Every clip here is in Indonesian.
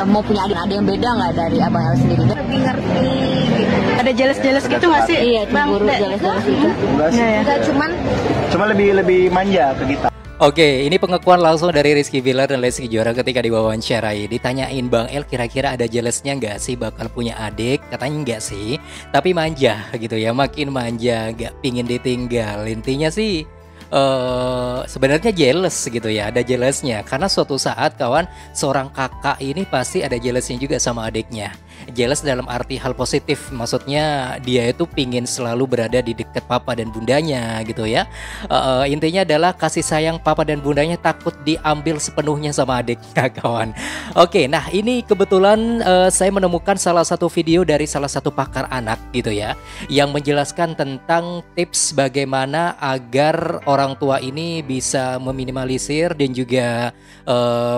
mau punya adik, ada yang beda nggak dari Abang El sendiri? Lebih ngerti gitu. Ada jealous gitu nggak sih? Iya, cemburu, jelas-jelas itu. Enggak sih. Enggak, Cuma lebih manja ke kita. Oke, ini pengakuan langsung dari Rizky Bilar dan Lesti Kejora ketika diwawancarai. Ditanyain Bang El kira-kira ada jealousnya nggak sih bakal punya adik? Katanya nggak sih, tapi manja gitu ya, makin manja, nggak pingin ditinggal. Intinya sih sebenarnya jealous gitu ya, ada jealousnya. Karena suatu saat kawan, seorang kakak ini pasti ada jealousnya juga sama adiknya. Jealous dalam arti hal positif, maksudnya dia itu pingin selalu berada di dekat papa dan bundanya gitu ya. Intinya adalah kasih sayang papa dan bundanya takut diambil sepenuhnya sama adiknya kawan. Oke, nah ini kebetulan saya menemukan salah satu video dari salah satu pakar anak gitu ya, yang menjelaskan tentang tips bagaimana agar orang tua ini bisa meminimalisir dan juga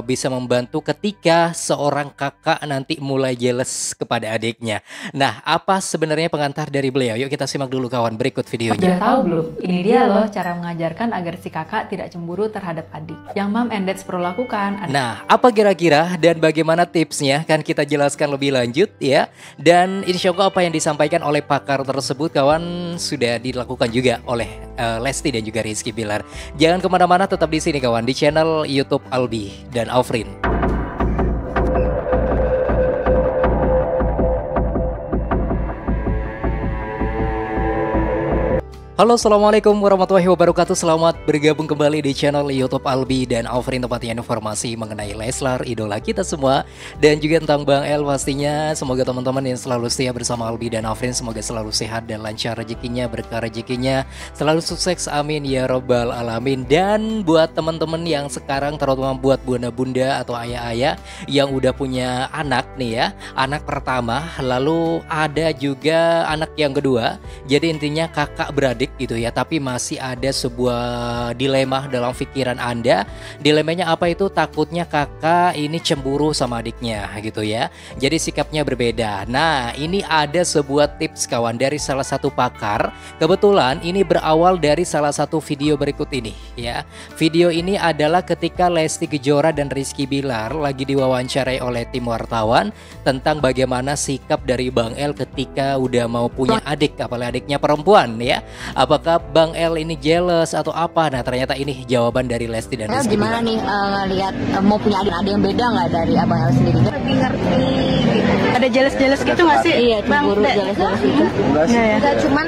bisa membantu ketika seorang kakak nanti mulai jealous kepada adiknya. Nah, apa sebenarnya pengantar dari beliau? Yuk kita simak dulu kawan, berikut videonya. Udah tahu belum? Ini dia loh cara mengajarkan agar si kakak tidak cemburu terhadap adik. Yang mom and dads perlu lakukan. Nah, apa kira-kira dan bagaimana tipsnya? Kan kita jelaskan lebih lanjut ya. Dan insya Allah apa yang disampaikan oleh pakar tersebut kawan sudah dilakukan juga oleh Lesti dan juga Rizky Bilar. Jangan kemana-mana, tetap di sini kawan, di channel YouTube Albi dan Aufrin. Halo, assalamualaikum warahmatullahi wabarakatuh. Selamat bergabung kembali di channel YouTube Albi dan Aufrin, tempatnya informasi mengenai Leslar, idola kita semua, dan juga tentang Bang El pastinya. Semoga teman-teman yang selalu setia bersama Albi dan Aufrin semoga selalu sehat dan lancar rezekinya, berkah rezekinya, selalu sukses, amin ya robbal alamin. Dan buat teman-teman yang sekarang, terutama buat bunda-bunda atau ayah-ayah yang udah punya anak nih ya, anak pertama, lalu ada juga anak yang kedua. Jadi intinya kakak beradik gitu ya, tapi masih ada sebuah dilema dalam pikiran Anda. Dilemanya apa itu? Takutnya kakak ini cemburu sama adiknya gitu ya, jadi sikapnya berbeda. Nah, ini ada sebuah tips kawan dari salah satu pakar. Kebetulan ini berawal dari salah satu video berikut ini ya. Video ini adalah ketika Lesti Kejora dan Rizky Bilar lagi diwawancarai oleh tim wartawan tentang bagaimana sikap dari Bang El ketika udah mau punya adik, apalagi adiknya perempuan ya. Apakah Bang El ini jealous atau apa? Nah, ternyata ini jawaban dari Lesti dan Rizky Gimana Bilar. nih ngelihat mau punya adik, ada yang beda nggak dari Abang El sendiri? lebih ngerti gitu. Ada jealous gitu nggak sih? Iya, cemburu, jelas-jelas itu. Enggak sih. Enggak, cuma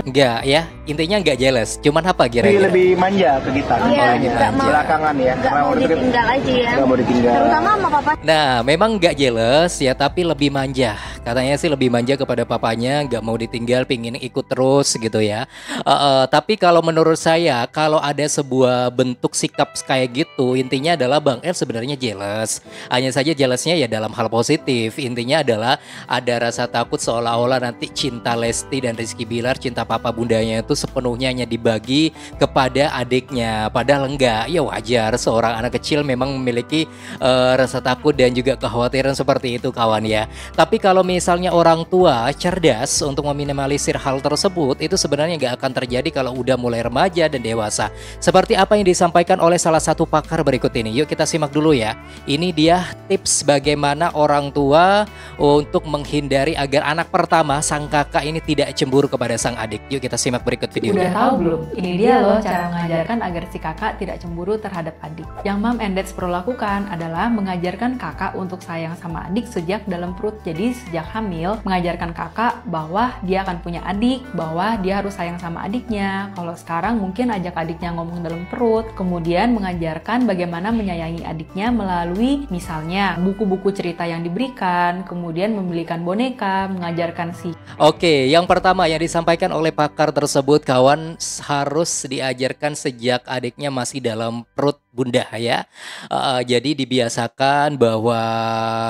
Enggak ya, intinya enggak jealous. Cuman apa kira-kira? Lebih manja ke kita. Iya, Kalau kita nggak mau- belakangan ya. nggak Karena mau waktu itu ditinggal aja ya. nggak mau ditinggal. Terutama sama papa. Nah, memang nggak jealous ya, tapi lebih manja. Katanya sih lebih manja kepada papanya, nggak mau ditinggal, pingin ikut terus gitu ya. Tapi kalau menurut saya, kalau ada sebuah bentuk sikap kayak gitu, intinya adalah Bang El sebenarnya jealous. Hanya saja jealousnya ya dalam hal positif. Intinya adalah ada rasa takut seolah-olah nanti cinta Lesti dan Rizky Bilar, cinta papa bundanya itu sepenuhnya hanya dibagi kepada adiknya. Padahal enggak, ya wajar seorang anak kecil memang memiliki rasa takut dan juga kekhawatiran seperti itu kawan ya. Tapi kalau misalnya orang tua cerdas untuk meminimalisir hal tersebut, itu sebenarnya nggak akan terjadi kalau udah mulai remaja dan dewasa. Seperti apa yang disampaikan oleh salah satu pakar berikut ini. Yuk kita simak dulu ya. Ini dia tips bagaimana orang tua untuk menghindari agar anak pertama sang kakak ini tidak cemburu kepada sang adik. Yuk kita simak berikut Udah videonya. tahu belum? Ini dia loh cara mengajarkan agar si kakak tidak cemburu terhadap adik. Yang mom and dads perlu lakukan adalah mengajarkan kakak untuk sayang sama adik sejak dalam perut. Jadi sejak hamil, mengajarkan kakak bahwa dia akan punya adik, bahwa dia harus sayang sama adiknya. Kalau sekarang mungkin ajak adiknya ngomong dalam perut, kemudian mengajarkan bagaimana menyayangi adiknya melalui misalnya buku-buku cerita yang diberikan, kemudian membelikan boneka, mengajarkan si Oke, yang pertama yang disampaikan oleh pakar tersebut kawan, harus diajarkan sejak adiknya masih dalam perut bunda ya. Jadi dibiasakan bahwa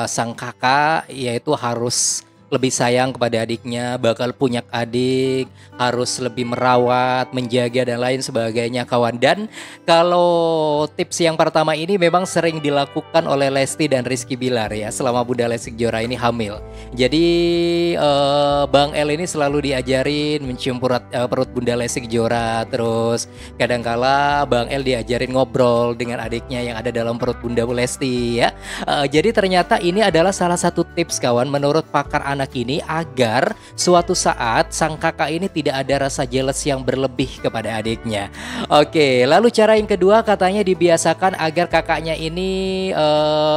sang kakak yaitu harus lebih sayang kepada adiknya, bakal punya adik, harus lebih merawat, menjaga dan lain sebagainya kawan. Dan kalau tips yang pertama ini memang sering dilakukan oleh Lesti dan Rizky Bilar ya selama Bunda Lesti Kejora ini hamil. Jadi Bang El ini selalu diajarin mencium perut Bunda Lesti Kejora, terus kadangkala Bang El diajarin ngobrol dengan adiknya yang ada dalam perut Bunda Lesti ya. Jadi ternyata ini adalah salah satu tips kawan menurut pakar anak ini agar suatu saat sang kakak ini tidak ada rasa jealous yang berlebih kepada adiknya. Oke, lalu cara yang kedua katanya dibiasakan agar kakaknya ini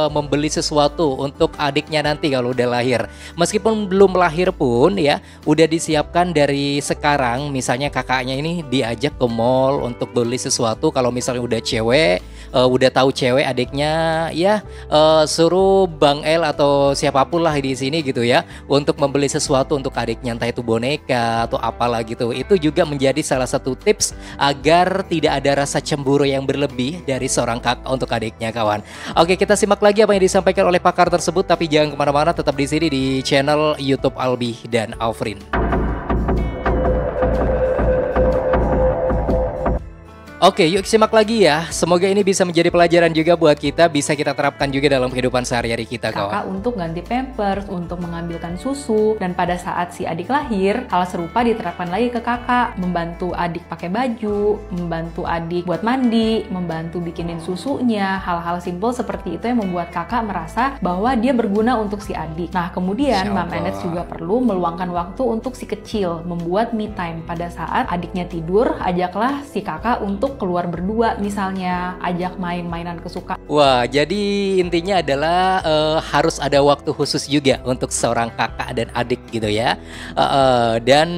membeli sesuatu untuk adiknya nanti kalau udah lahir. Meskipun belum lahir pun ya, udah disiapkan dari sekarang. Misalnya kakaknya ini diajak ke mall untuk beli sesuatu. Kalau misalnya udah cewek, udah tahu cewek adiknya ya, suruh Bang El atau siapapun lah di sini gitu ya untuk membeli sesuatu untuk adiknya, entah itu boneka atau apalah gitu. Itu juga menjadi salah satu tips agar tidak ada rasa cemburu yang berlebih dari seorang kakak untuk adiknya kawan. Oke, kita simak lagi apa yang disampaikan oleh pakar tersebut, tapi jangan kemana-mana, tetap di sini di channel YouTube Albi dan Aufrin. Oke, yuk simak lagi ya. Semoga ini bisa menjadi pelajaran juga buat kita, bisa kita terapkan juga dalam kehidupan sehari-hari kita kawan. Kakak untuk ganti pampers, untuk mengambilkan susu, dan pada saat si adik lahir, hal serupa diterapkan lagi ke kakak, membantu adik pakai baju, membantu adik buat mandi, membantu bikinin susunya, hal-hal simpel seperti itu yang membuat kakak merasa bahwa dia berguna untuk si adik. Nah, kemudian Mom Endets juga perlu meluangkan waktu untuk si kecil, membuat me time pada saat adiknya tidur, ajaklah si kakak untuk keluar berdua misalnya, ajak main-mainan kesukaan. Wah, jadi intinya adalah harus ada waktu khusus juga untuk seorang kakak dan adik gitu ya. Dan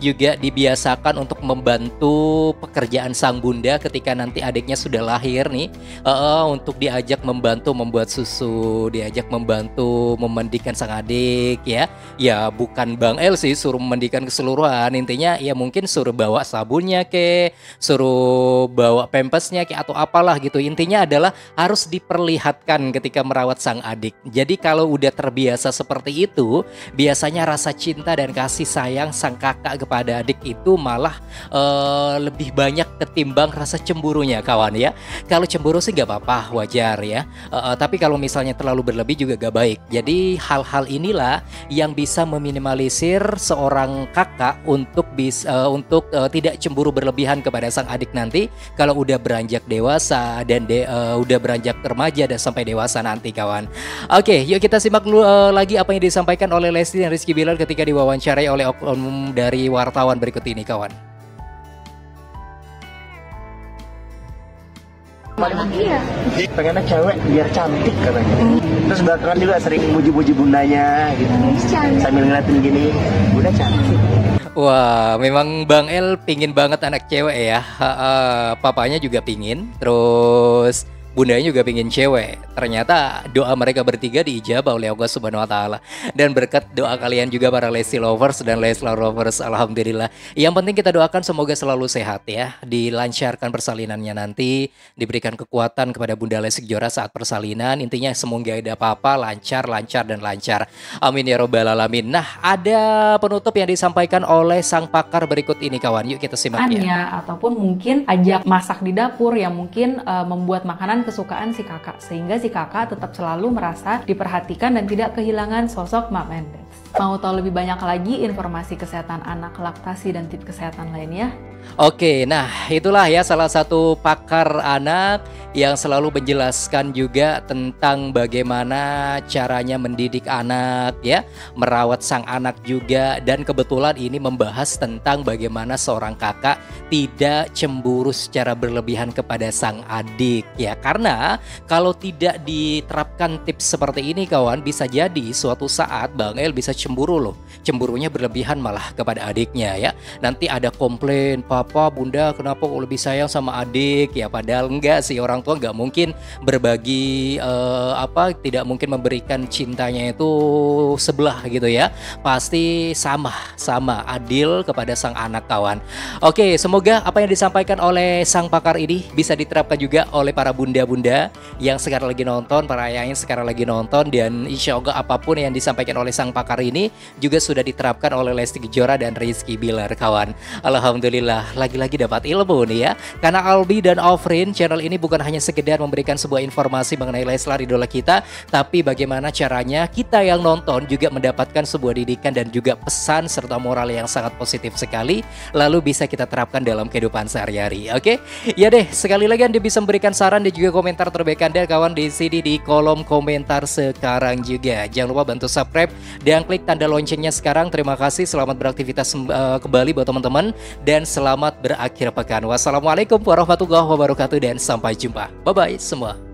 juga dibiasakan untuk membantu pekerjaan sang bunda ketika nanti adiknya sudah lahir nih, untuk diajak membantu membuat susu, diajak membantu memandikan sang adik ya. Ya bukan Bang El sih suruh memandikan keseluruhan, intinya ya mungkin suruh bawa sabunnya ke, suruh bawa pampasnya kayak atau apalah gitu. Intinya adalah harus diperlihatkan ketika merawat sang adik. Jadi kalau udah terbiasa seperti itu, biasanya rasa cinta dan kasih sayang sang kakak kepada adik itu malah lebih banyak ketimbang rasa cemburunya kawan ya. Kalau cemburu sih gak apa-apa, wajar ya. Tapi kalau misalnya terlalu berlebih juga gak baik. Jadi hal-hal inilah yang bisa meminimalisir seorang kakak untuk tidak cemburu berlebihan kepada sang adik nanti kalau udah beranjak dewasa dan udah beranjak remaja dan sampai dewasa nanti kawan. Oke, yuk kita simak lagi apa yang disampaikan oleh Lesti dan Rizky Bilar ketika diwawancarai oleh oknum dari wartawan berikut ini kawan. Iya. Pengennya cewek biar cantik katanya. Terus belakangan juga sering muji-muji bundanya gitu. Sambil ngeliatin gini, bunda cantik. Wah, memang Bang El pingin banget anak cewek ya. Papanya juga pingin, terus bundanya juga pingin cewek. Ternyata doa mereka bertiga diijabah oleh Allah Subhanahu wa Ta'ala. Dan berkat doa kalian juga para Lesti lovers dan Leslar lovers, alhamdulillah. Yang penting kita doakan semoga selalu sehat ya, dilancarkan persalinannya nanti, diberikan kekuatan kepada Bunda Lesti Kejora saat persalinan. Intinya semoga ada apa-apa lancar dan lancar. Amin ya robbal alamin. Nah, ada penutup yang disampaikan oleh sang pakar berikut ini kawan. Yuk kita simak ya. Ataupun mungkin ajak masak di dapur yang mungkin membuat makanan kesukaan si kakak, sehingga si kakak tetap selalu merasa diperhatikan dan tidak kehilangan sosok Mom Endets. Mau tahu lebih banyak lagi informasi kesehatan anak, laktasi, dan tips kesehatan lainnya? Oke, nah itulah ya salah satu pakar anak yang selalu menjelaskan juga tentang bagaimana caranya mendidik anak ya, merawat sang anak juga, dan kebetulan ini membahas tentang bagaimana seorang kakak tidak cemburu secara berlebihan kepada sang adik ya. Karena kalau tidak diterapkan tips seperti ini kawan, bisa jadi suatu saat Bang El bisa cemburu loh. Cemburunya berlebihan malah kepada adiknya ya. Nanti ada komplain, papa, bunda kenapa kok lebih sayang sama adik ya, padahal enggak sih orang tua nggak mungkin berbagi tidak mungkin memberikan cintanya itu sebelah gitu ya. Pasti sama adil kepada sang anak kawan. Oke, semoga apa yang disampaikan oleh sang pakar ini bisa diterapkan juga oleh para bunda-bunda yang sekarang lagi nonton, para ayah yang sekarang lagi nonton, dan insya Allah apapun yang disampaikan oleh sang pakar ini juga sudah diterapkan oleh Lesti Kejora dan Rizky Bilar kawan. Alhamdulillah, lagi-lagi dapat ilmu nih ya. Karena Albi dan Ofrin, channel ini bukan hanya sekedar memberikan sebuah informasi mengenai Leslar idola kita, tapi bagaimana caranya kita yang nonton juga mendapatkan sebuah didikan dan juga pesan serta moral yang sangat positif sekali, lalu bisa kita terapkan dalam kehidupan sehari-hari. Oke, ya deh, sekali lagi Anda bisa memberikan saran dan juga komentar terbaik Anda kawan di sini di kolom komentar sekarang juga. Jangan lupa bantu subscribe dan klik tanda loncengnya sekarang. Terima kasih, selamat beraktivitas kembali buat teman-teman dan selamat berakhir pekan. Wassalamualaikum warahmatullahi wabarakatuh dan sampai jumpa. Bye bye semua.